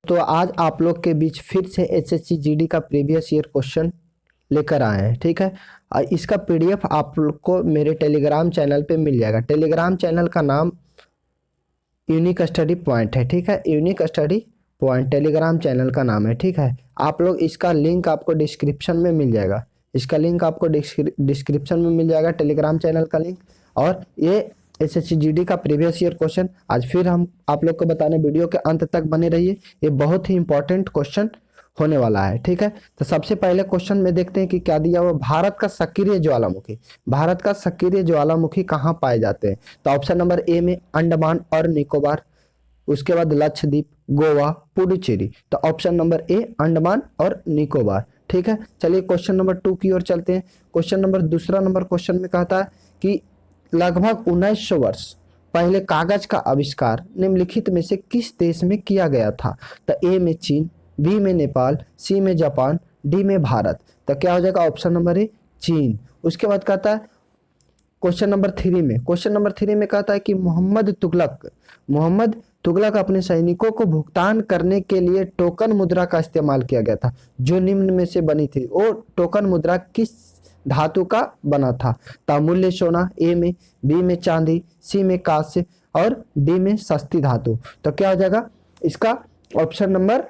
तो आज आप लोग के बीच फिर से एसएससी जीडी का प्रीवियस ईयर क्वेश्चन लेकर आए हैं। ठीक है, इसका पीडीएफ आप लोग को मेरे टेलीग्राम चैनल पे मिल जाएगा। टेलीग्राम चैनल का नाम यूनिक स्टडी पॉइंट है। ठीक है, unique study point Telegram channel का नाम है। ठीक है, आप लोग इसका लिंक आपको डिस्क्रिप्शन में मिल जाएगा। इसका लिंक आपको डिस्क्रिप्शन में मिल जाएगा, टेलीग्राम चैनल का लिंक। और ये एसएससी जीडी का प्रीवियस ईयर क्वेश्चन आज फिर हम आप लोग को बताने, वीडियो के अंत तक बने रहिए। ये बहुत ही इंपॉर्टेंट क्वेश्चन होने वाला है। ठीक है, तो सबसे पहले क्वेश्चन में देखते हैं कि क्या दिया हुआ। भारत का सक्रिय ज्वालामुखी, भारत का सक्रिय ज्वालामुखी कहाँ पाए जाते हैं? तो ऑप्शन नंबर ए में अंडमान और निकोबार, उसके बाद लक्षद्वीप, गोवा, पुडुचेरी। तो ऑप्शन नंबर ए अंडमान और निकोबार। ठीक है, चलिए क्वेश्चन नंबर 2 की ओर चलते हैं। क्वेश्चन नंबर दूसरा नंबर क्वेश्चन में कहता है कि लगभग 1900 वर्ष पहले कागज का आविष्कार निम्नलिखित में से किस देश में किया गया था? तो ए में चीन, बी में नेपाल, सी में जापान, डी में भारत। तो क्या हो जाएगा? ऑप्शन नंबर ए चीन। उसके बाद कहता है क्वेश्चन नंबर 3 में, क्वेश्चन नंबर 3 में कहता है कि मोहम्मद तुगलक अपने सैनिकों को भुगतान करने के लिए टोकन मुद्रा का इस्तेमाल किया गया था, जो निम्न में से बनी थी। वो टोकन मुद्रा किस धातु का बना था? तामूल्य सोना, ए में, बी में चांदी, सी में कांस्य और डी में सस्ती धातु। तो क्या हो जाएगा इसका? ऑप्शन नंबर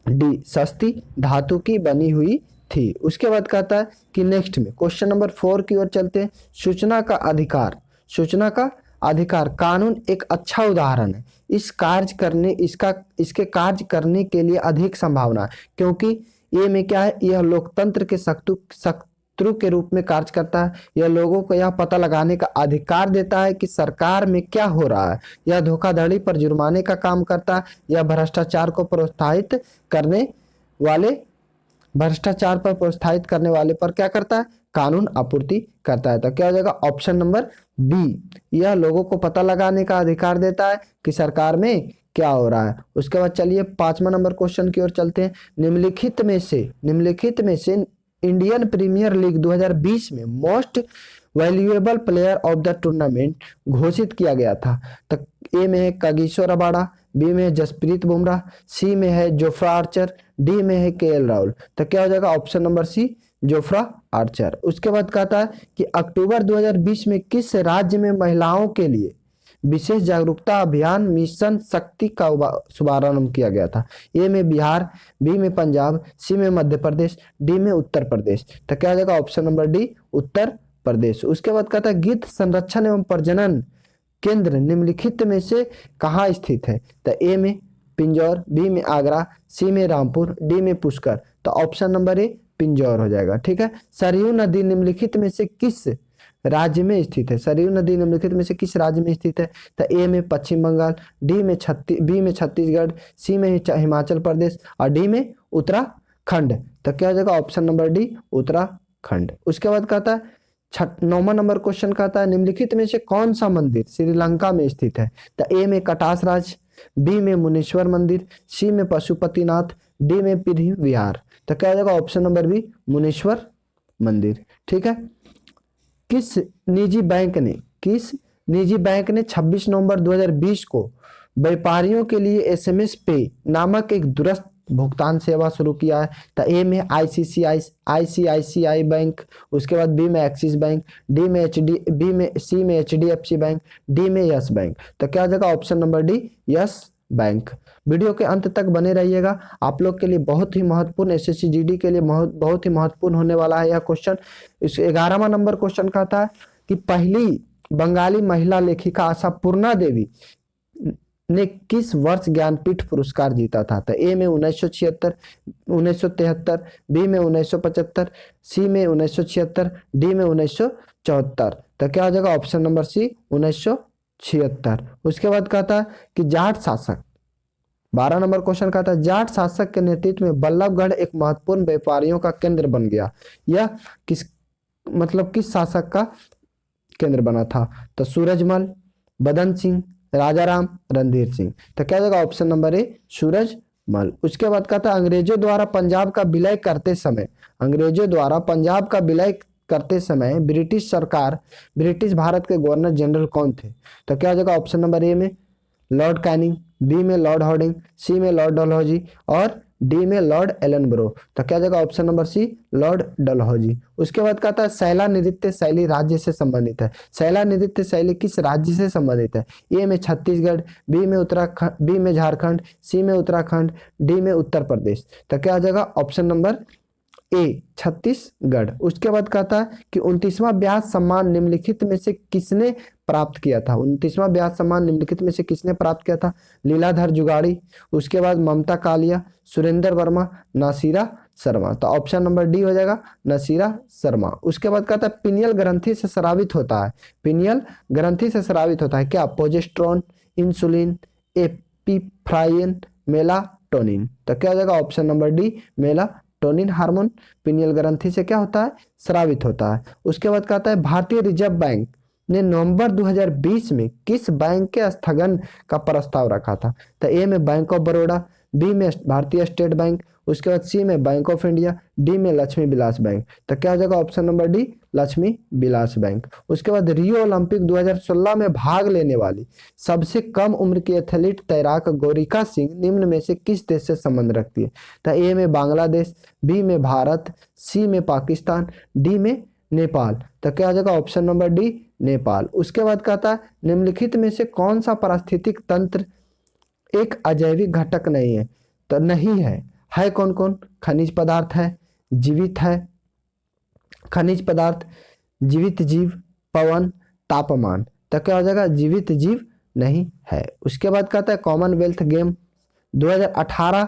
डी सस्ती धातु की बनी हुई थी। उसके बाद कहता है कि नेक्स्ट में क्वेश्चन नंबर 4 की ओर चलते हैं। सूचना का अधिकार, सूचना का अधिकार कानून एक अच्छा उदाहरण है। इसके कार्य करने के लिए अधिक संभावना है, क्योंकि ये में क्या है, यह लोकतंत्र के शत्रु के रूप में कार्य करता है। यह लोगों को यह पता लगाने का अधिकार देता है कि सरकार में क्या हो रहा है। यह धोखाधड़ी पर जुर्माने का काम करता है। यह भ्रष्टाचार पर प्रोत्साहित करने वाले पर क्या करता है? कानून आपूर्ति करता है। तो क्या हो जाएगा? ऑप्शन नंबर बी, यह लोगों को पता लगाने का अधिकार देता है कि सरकार में क्या हो रहा है। उसके बाद चलिए 5वां नंबर क्वेश्चन की ओर चलते हैं। निम्नलिखित में से इंडियन प्रीमियर लीग 2020 में most valuable player of the tournament घोषित किया गया था। तो ए में है कागिसो रबाडा, बी में है जसप्रीत बुमराह, सी में है जोफ्रा आर्चर, डी में है केएल राहुल। तो क्या हो जाएगा? Option number C Jofra Archer. उसके बाद कहता है कि अक्टूबर 2020 में किस राज्य में महिलाओं के लिए विशेष जागरूकता अभियान मिशन शक्ति का शुभारंभ किया गया था? ए में बिहार, बी में पंजाब, सी में मध्य प्रदेश, डी में उत्तर प्रदेश। तो क्या हो जाएगा? Option number D Uttar Pradesh. उसके बाद कहता है गिद्ध संरक्षण एवं प्रजनन केंद्र निम्नलिखित में से कहाँ स्थित है? तो ए में पिंजौर, बी में आगरा, सी में रामपुर, डी में पुष्कर। तो ऑप्शन नंबर ए पिंजौर हो जाएगा। ठीक है, सरयू नदी निम्नलिखित में से किस राज्य में स्थित है? सरयू नदी निम्नलिखित में से किस राज्य में स्थित है? तो ए में पश्चिम बंगाल, बी में छत्तीसगढ़, सी में हिमाचल प्रदेश और डी में उत्तराखंड। तो क्या हो जाएगा? Option number D Uttarakhand. उसके बाद कहता है 9वां नंबर क्वेश्चन कहता है निम्नलिखित में से कौन सा मंदिर श्रीलंका में स्थित है? तो ए में कटास राज, बी में मुनीश्वर मंदिर, सी में पशुपतिनाथ, डी में पृथ्वी विहार। तो क्या हो जाएगा? ऑप्शन नंबर बी मुनीश्वर मंदिर। ठीक है, किस निजी बैंक ने 26 नवंबर 2020 को व्यापारियों के लिए एसएमएस पे नामक एक दूरस्थ भुगतान सेवा शुरू किया है? तो ए में आईसीआईसीआई बैंक, उसके बाद बी में एक्सिस बैंक, सी में एचडीएफसी बैंक, डी में यस बैंक। तो क्या हो जाएगा? Option number D yes bank. Video के अंत तक बने रहिएगा, आप लोग के लिए बहुत ही महत्वपूर्ण, एसएससी जीडी के लिए बहुत ही महत्वपूर्ण होने वाला है यह क्वेश्चन। इस 11वां नंबर क्वेश्चन कहता है कि पहली बंगाली महिला लेखिका आशापूर्णा देवी ने किस वर्ष ज्ञानपीठ पुरस्कार जीता था? तो ए में 1973, बी में 1975, सी में 1976, डी में 1974। तो क्या हो जाएगा? Option number C 1976। उसके बाद कहता है कि जाट शासक, 12 नंबर क्वेश्चन कहता है जाट शासक के नेतृत्व में बल्लभगढ़ एक महत्वपूर्ण व्यापारियों का केंद्र बन गया। यह किस शासक का केंद्र बना था? तो सूरजमल, बदन सिंह, राजाराम, रणधीर सिंह। तो क्या जाएगा? Option number A Surajmal. उसके बाद कहता है अंग्रेजों द्वारा पंजाब का विलय करते समय ब्रिटिश भारत के गवर्नर जनरल कौन थे? तो क्या हो जाएगा? ऑप्शन नंबर ए में लॉर्ड कैनिंग, बी में लॉर्ड हॉर्डिंग, सी में लॉर्ड डलहौजी और डी में लॉर्ड एलनब्रो। तो क्या जगह option number C Lord Dalhousie. उसके बाद कहता है सैला नृत्य शैली राज्य से संबंधित है। सैला नृत्य शैली किस राज्य से संबंधित है? ए में छत्तीसगढ़, बी में उत्तराखंड, बी में झारखंड, सी में उत्तराखंड, डी में उत्तर प्रदेश। तो क्या जगह ऑप्शन नंबर ए छत्तीसगढ़। उसके बाद कहता है कि 29वां ब्यास सम्मान निम्नलिखित में से किसने प्राप्त किया था? 29वां ब्यास सम्मान निम्नलिखित में से किसने प्राप्त किया था? लीलाधर जुगाड़ी, उसके बाद ममता कालिया, सुरेंद्र वर्मा, नासिरा शर्मा। तो ऑप्शन नंबर डी हो जाएगा नासिरा शर्मा। उसके बाद कहता है पिनियल ग्रंथि से स्रावित होता है। पिनियल ग्रंथि से स्रावित होता है क्या? Progesterone, insulin, epinephrine, melatonin. तो क्या हो जाएगा option number D melatonin hormone pineal ग्रंथि से क्या होता है? स्रावित होता है। उसके बाद कहता है भारतीय रिजर्व बैंक ने नवंबर 2020 में किस बैंक के स्थगन का प्रस्ताव रखा था? तो ए में बैंक ऑफ बड़ौदा, बी में भारतीय स्टेट बैंक, उसके बाद सी में बैंक ऑफ इंडिया, डी में लक्ष्मी विलास बैंक। तो क्या हो जाएगा option number D Lakshmi Vilas bank. उसके बाद रियो ओलंपिक 2016 में भाग लेने वाली सबसे कम उम्र की एथलीट तैराक गौरिका सिंह निम्न में से किस देश से संबंध रखती है? तो ए में बांग्लादेश, बी में भारत, सी में पाकिस्तान, डी में नेपाल। तो क्या हो जाएगा ऑप्शन नंबर डी नेपाल। उसके बाद कहता है निम्नलिखित में से कौन सा पारिस्थितिक तंत्र एक अजैविक घटक नहीं है? तो नहीं है कौन कौन? खनिज पदार्थ है, जीवित है, खनिज पदार्थ, जीवित जीव, पवन, तापमान। तो क्या हो जाएगा? जीवित जीव नहीं है। उसके बाद कहता है कॉमनवेल्थ गेम 2018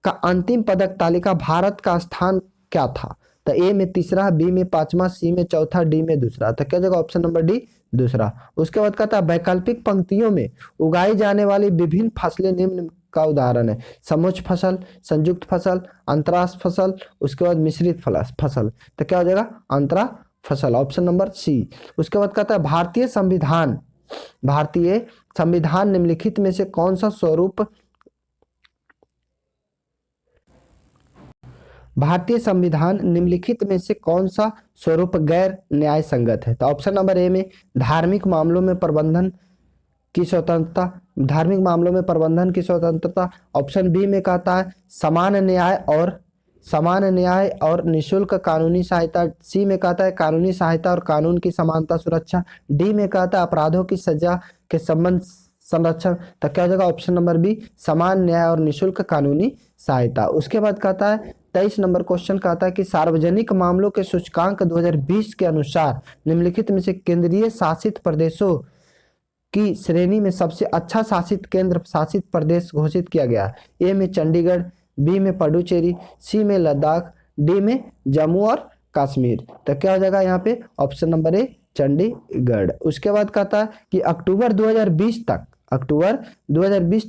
का अंतिम पदक तालिका भारत का स्थान क्या था? तो ए में तीसरा, बी में पांचवा, सी में चौथा, डी में दूसरा। तो क्या जगह ऑप्शन नंबर डी दूसरा। उसके बाद कहता है वैकल्पिक पंक्तियों में उगाई जाने वाली विभिन्न फसलें निम्न का उदाहरण है। समोच्च फसल, संयुक्त फसल, अंतराश फसल, उसके बाद मिश्रित फसल। तो क्या हो जाएगा? अंतरा फसल, ऑप्शन नंबर सी। उसके बाद कहता है भारतीय संविधान निम्नलिखित में से कौन सा स्वरूप भारतीय संविधान निम्नलिखित में से कौन सा स्वरूप गैर न्याय संगत है? तो ऑप्शन नंबर ए में धार्मिक मामलों में प्रबंधन की स्वतंत्रता, धार्मिक मामलों में प्रबंधन की स्वतंत्रता। ऑप्शन बी में कहता है समान न्याय और निशुल्क कानूनी सहायता। सी में कहता है कानूनी सहायता और कानून की समानता सुरक्षा। डी में कहता है अपराधों की सजा के संबंध संरक्षण। तो क्या हो जाएगा ऑप्शन नंबर बी समान न्याय और निशुल्क कानूनी सहायता। उसके बाद कहता है 23 नंबर क्वेश्चन कहता है कि सार्वजनिक मामलों के सूचकांक 2020 के अनुसार निम्नलिखित में से केंद्रीय शासित प्रदेशों की श्रेणी में सबसे अच्छा शासित केंद्र शासित प्रदेश घोषित किया गया। ए में चंडीगढ़, बी में पुडुचेरी, सी में लद्दाख, डी में जम्मू और कश्मीर। तो क्या हो जाएगा यहाँ पे ऑप्शन नंबर ए चंडीगढ़। उसके बाद कहता है कि अक्टूबर 2020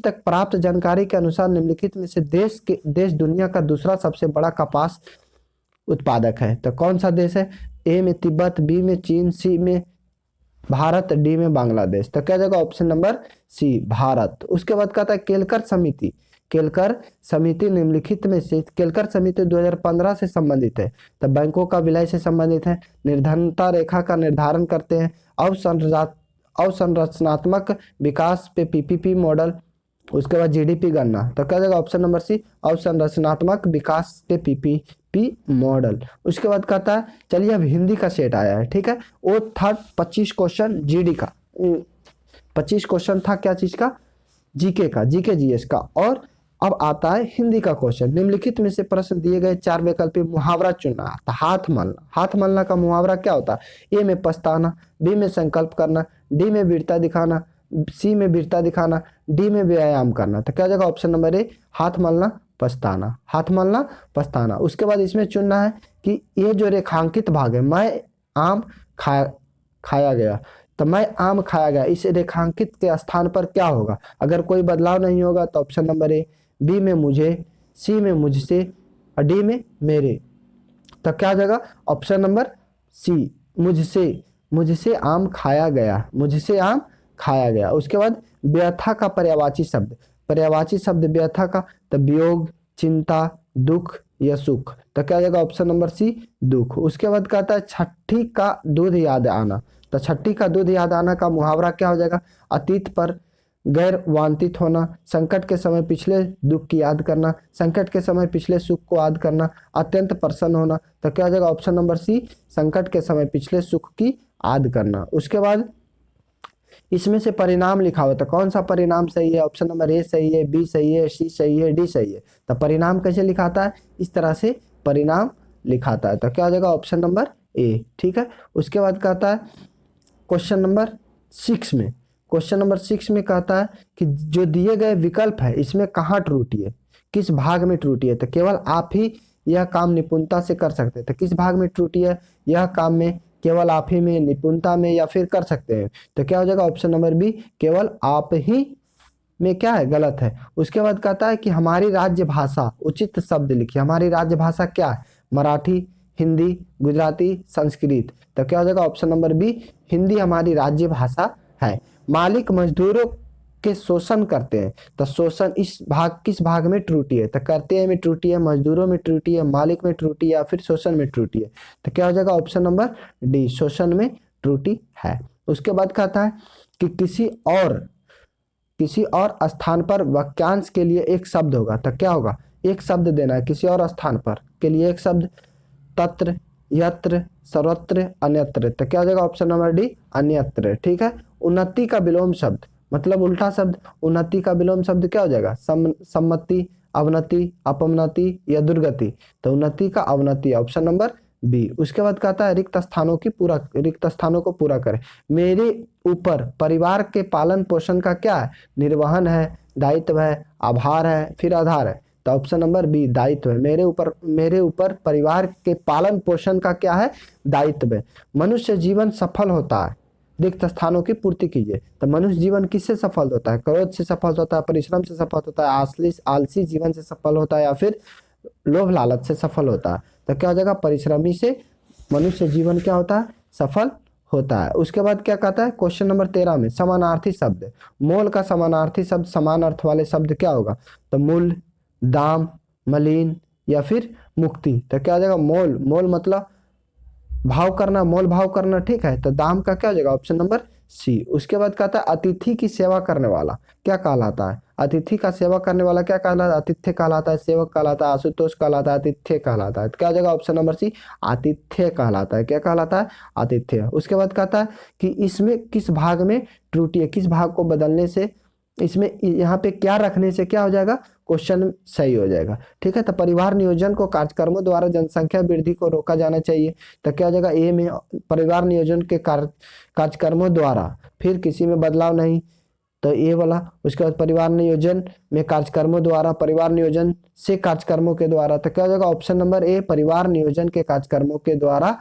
तक प्राप्त जानकारी के अनुसार निम्नलिखित में से देश दुनिया का दूसरा सबसे बड़ा कपास उत्पादक है। तो कौन सा देश है? ए में तिब्बत, बी में चीन, सी में भारत, डी में बांग्लादेश। तो क्या जाएगा ऑप्शन नंबर सी भारत। उसके बाद कहता है केलकर समिति निम्नलिखित में से केलकर समिति 2015 से संबंधित है। तो बैंकों का विलय से संबंधित है, निर्धनता रेखा का निर्धारण करते हैं, अवसंरचनात्मक विकास पे पीपीपी मॉडल, उसके बाद जीडीपी गणना। तो क्या जाएगा ऑप्शन नंबर सी अवसंरचनात्मक विकास पे पीपीपी मॉडल। उसके बाद कहता है चलिए अब हिंदी का सेट आया है, ठीक है। वो था 25 क्वेश्चन जीडी का, 25 क्वेश्चन था क्या चीज का? जीके का, जीके जीएस का। और अब आता है हिंदी का क्वेश्चन। निम्नलिखित में से प्रश्न दिए गए 4 वैकल्पिक मुहावरा चुनना। तो हाथ मलना का मुहावरा क्या होता है? ए में पछताना, बी में संकल्प करना, डी में वीरता दिखाना, सी में वीरता दिखाना, डी में व्यायाम करना। तो क्या जाएगा ऑप्शन नंबर ए हाथ मलना पछताना। उसके बाद इसमें चुनना है कि ये जो रेखांकित भाग है मैं आम खाया गया, तो मैं आम खाया गया इस रेखांकित के स्थान पर क्या होगा? अगर कोई बदलाव नहीं होगा तो ऑप्शन नंबर ए, बी में मुझे, सी में मुझसे और डी में मेरे। तो क्या जाएगा ऑप्शन नंबर सी मुझसे आम खाया गया। उसके बाद व्यथा का पर्यायवाची शब्द व्यथा का, तो वियोग, चिंता, दुख या सुख। तो क्या जाएगा ऑप्शन नंबर सी दुख। उसके बाद कहता है छठी का दूध याद आना। तो छठी का दूध याद आना का मुहावरा क्या हो जाएगा? अतीत पर गैर वांछित होना, संकट के समय पिछले दुख की याद करना, संकट के समय पिछले सुख को याद करना, अत्यंत प्रसन्न होना। तो क्या हो जाएगा ऑप्शन नंबर सी, संकट के समय पिछले सुख की याद करना। उसके बाद इसमें से परिणाम लिखा हुआ था, कौन सा परिणाम सही है? ऑप्शन नंबर ए सही है, बी सही है, सी सही है, डी सही है। तो परिणाम कैसे लिखाता है? इस तरह से परिणाम लिखाता है। तो क्या हो जाएगा ऑप्शन नंबर ए। ठीक है, उसके बाद कहता है क्वेश्चन नंबर 6 में, क्वेश्चन नंबर 6 में कहता है कि जो दिए गए विकल्प है इसमें कहाँ त्रुटि है, किस भाग में त्रुटि है? तो केवल आप ही यह काम निपुणता से कर सकते हैं। तो किस भाग में त्रुटि है? यह काम में केवल आप ही में, निपुणता में, या फिर कर सकते हैं। तो क्या हो जाएगा ऑप्शन नंबर बी, केवल आप ही में क्या है? गलत है। उसके बाद कहता है कि हमारी राज्य भाषा, उचित शब्द लिखिए। हमारी राज्य भाषा क्या है? मराठी, हिंदी, गुजराती, संस्कृत। तो क्या हो जाएगा ऑप्शन नंबर बी, हिंदी हमारी राज्य भाषा है। मालिक मजदूरों के शोषण करते हैं। तो शोषण इस भाग, किस भाग में त्रुटि है? तो करते हैं में त्रुटि है, मजदूरों में त्रुटि है, मालिक में त्रुटि है, या फिर शोषण में त्रुटि है? तो क्या हो जाएगा ऑप्शन नंबर डी, शोषण में त्रुटि है। उसके बाद कहता है कि किसी और स्थान पर वाक्यांश के लिए एक शब्द होगा। तो क्या होगा? एक शब्द देना है किसी और स्थान पर के लिए एक शब्द, तत्र, यत्र, सर्वत्र, अन्यत्र। तो क्या हो जाएगा ऑप्शन नंबर डी, अन्यत्र। ठीक है, उन्नति का विलोम शब्द मतलब उल्टा शब्द, उन्नति का विलोम शब्द क्या हो जाएगा? सम्मति, अवनति, अपमनति या दुर्गति। तो उन्नति का अवनति, ऑप्शन नंबर बी। उसके बाद कहता है रिक्त स्थानों को पूरा करें। मेरे ऊपर परिवार के पालन पोषण का क्या है? निर्वहन है, दायित्व है, आभार है, फिर आधार है। तो ऑप्शन नंबर बी, दायित्व है। मेरे ऊपर परिवार के पालन पोषण का क्या है? दायित्व है। मनुष्य जीवन सफल होता है, रिक्त स्थानों की पूर्ति कीजिए। तो मनुष्य जीवन किससे सफल होता है? क्रोध से सफल होता है, परिश्रम से सफल होता है, आलसी जीवन से सफल होता है, या फिर लोभ लालच से सफल होता है? तो क्या हो जाएगा? परिश्रमी से मनुष्य जीवन क्या होता है? सफल होता है। उसके बाद क्या कहता है क्वेश्चन नंबर 13 में, समानार्थी शब्द। मोल का समानार्थी शब्द, समान अर्थ वाले शब्द क्या होगा? तो मूल, दाम, मलिन, या फिर मुक्ति। तो क्या हो जाएगा? मोल, मोल मतलब भाव करना, मोल भाव करना। ठीक है, तो दाम का क्या हो जाएगा? Option number C. उसके बाद कहता है अतिथि की सेवा करने वाला क्या कहलाता है? अतिथि का सेवा करने वाला क्या कहलाता है? आतिथ्य कहलाता है, सेवक कहलाता है, आशुतोष कहलाता है, आतिथ्य कहलाता है। तो क्या हो जाएगा ऑप्शन नंबर सी, आतिथ्य कहलाता है। क्या कहलाता है? आतिथ्य। उसके बाद कहता है कि इसमें किस भाग में त्रुटि है, किस भाग को बदलने से, इसमें यहाँ पे क्या रखने से क्या हो जाएगा? क्वेश्चन सही हो जाएगा। ठीक है, तो परिवार नियोजन को कार्यक्रमों द्वारा जनसंख्या वृद्धि को रोका जाना चाहिए। तो क्या हो जाएगा? ए में परिवार नियोजन के कार्यक्रमों द्वारा, फिर किसी में बदलाव नहीं, तो ये वाला। उसके बाद परिवार नियोजन में कार्यक्रमों द्वारा, परिवार नियोजन से कार्यक्रमों के द्वारा। तो क्या हो जाएगा? ऑप्शन नंबर ए, परिवार नियोजन के कार्यक्रमों के द्वारा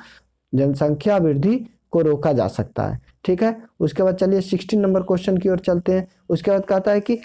जनसंख्या वृद्धि को रोका जा सकता है। ठीक है, उसके बाद चलिए 16 नंबर क्वेश्चन की ओर चलते हैं। उसके बाद कहता है कि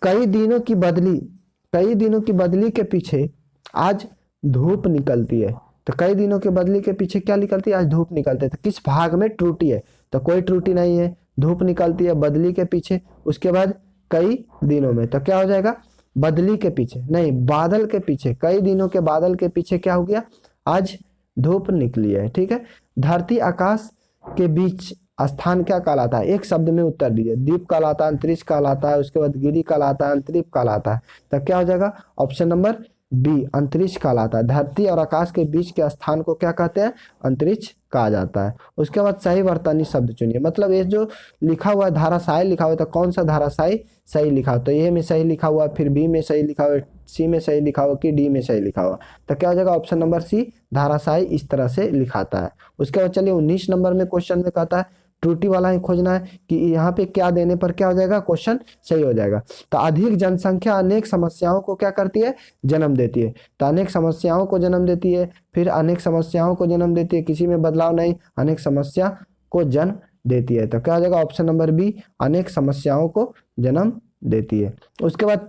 कई दिनों की बदली के पीछे आज धूप निकलती है। तो कई दिनों की बदली के पीछे क्या निकलती है? आज धूप निकलती है। तो किस भाग में त्रुटि है? तो कोई त्रुटि नहीं है, धूप निकलती है बदली के पीछे। उसके बाद कई दिनों में, तो क्या हो जाएगा? बदली के पीछे नहीं, बादल के पीछे, कई दिनों के बादल के पीछे क्या हो गया? आज धूप निकली है। ठीक है, धरती आकाश के बीच स्थान क्या कहलाता है? एक शब्द में उत्तर दीजिए। द्वीप कहलाता है, अंतरिक्ष कहलाता है, उसके बाद गिरी कहलाता है, अंतरिक्ष कहलाता है। तो क्या हो जाएगा? ऑप्शन नंबर बी, अंतरिक्ष कहलाता है। धरती और आकाश के बीच के स्थान को क्या कहते हैं? अंतरिक्ष कहा जाता है। उसके बाद सही वर्तनी शब्द चुनिए। मतलब ये जो लिखा हुआ है धाराशायी लिखा हुआ है, तो कौन सा धाराशायी सही लिखा हो? तो ए में सही लिखा हुआ, फिर बी में सही लिखा हुआ, सी में सही लिखा हुआ, कि डी में सही लिखा हुआ? तो क्या हो जाएगा? ऑप्शन नंबर सी, धाराशायी इस तरह से लिखाता है। उसके बाद चलिए 19 नंबर में क्वेश्चन में कहता है त्रुटि वाला ही खोजना है कि यहाँ पे क्या देने पर क्या हो जाएगा? क्वेश्चन सही हो जाएगा। तो अधिक जनसंख्या अनेक समस्याओं को क्या करती है? जन्म देती है। तो अनेक समस्याओं को जन्म देती है, फिर अनेक समस्याओं को जन्म देती है, किसी में बदलाव नहीं, अनेक समस्या को जन्म देती है। तो क्या हो जाएगा? ऑप्शन नंबर बी, अनेक समस्याओं को जन्म देती है। उसके बाद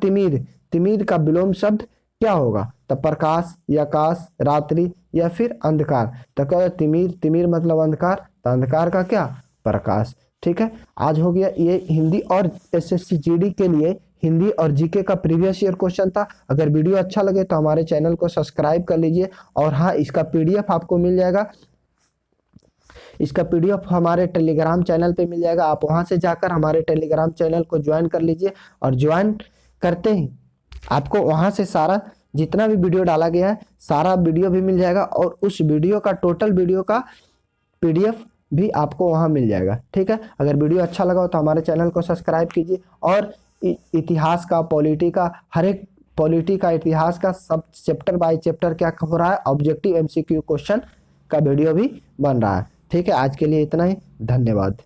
तिमिर का विलोम शब्द क्या होगा? तो प्रकाश या आकाश, रात्रि, या फिर अंधकार। तो क्या होगा? तिमिर मतलब अंधकार, तो अंधकार का क्या? प्रकाश। ठीक है, आज हो गया ये हिंदी और एसएससी जीडी के लिए हिंदी और जीके का प्रीवियस ईयर क्वेश्चन था। अगर वीडियो अच्छा लगे तो हमारे चैनल को सब्सक्राइब कर लीजिए, और हाँ, इसका पीडीएफ आपको मिल जाएगा इसका पीडीएफ हमारे टेलीग्राम चैनल पे मिल जाएगा, आप वहां से जाकर हमारे टेलीग्राम चैनल को ज्वाइन कर लीजिए और ज्वाइन करते ही आपको वहां से सारा जितना भी वीडियो डाला गया है सारा वीडियो भी मिल जाएगा और उस वीडियो का टोटल वीडियो का पीडीएफ भी आपको वहां मिल जाएगा। ठीक है, अगर वीडियो अच्छा लगा हो तो हमारे चैनल को सब्सक्राइब कीजिए और इतिहास का, पॉलिटी का, हर एक पॉलिटी का, इतिहास का सब चैप्टर बाय चैप्टर क्या हो रहा है, ऑब्जेक्टिव एमसीक्यू क्वेश्चन का वीडियो भी बन रहा है। ठीक है, आज के लिए इतना ही, धन्यवाद।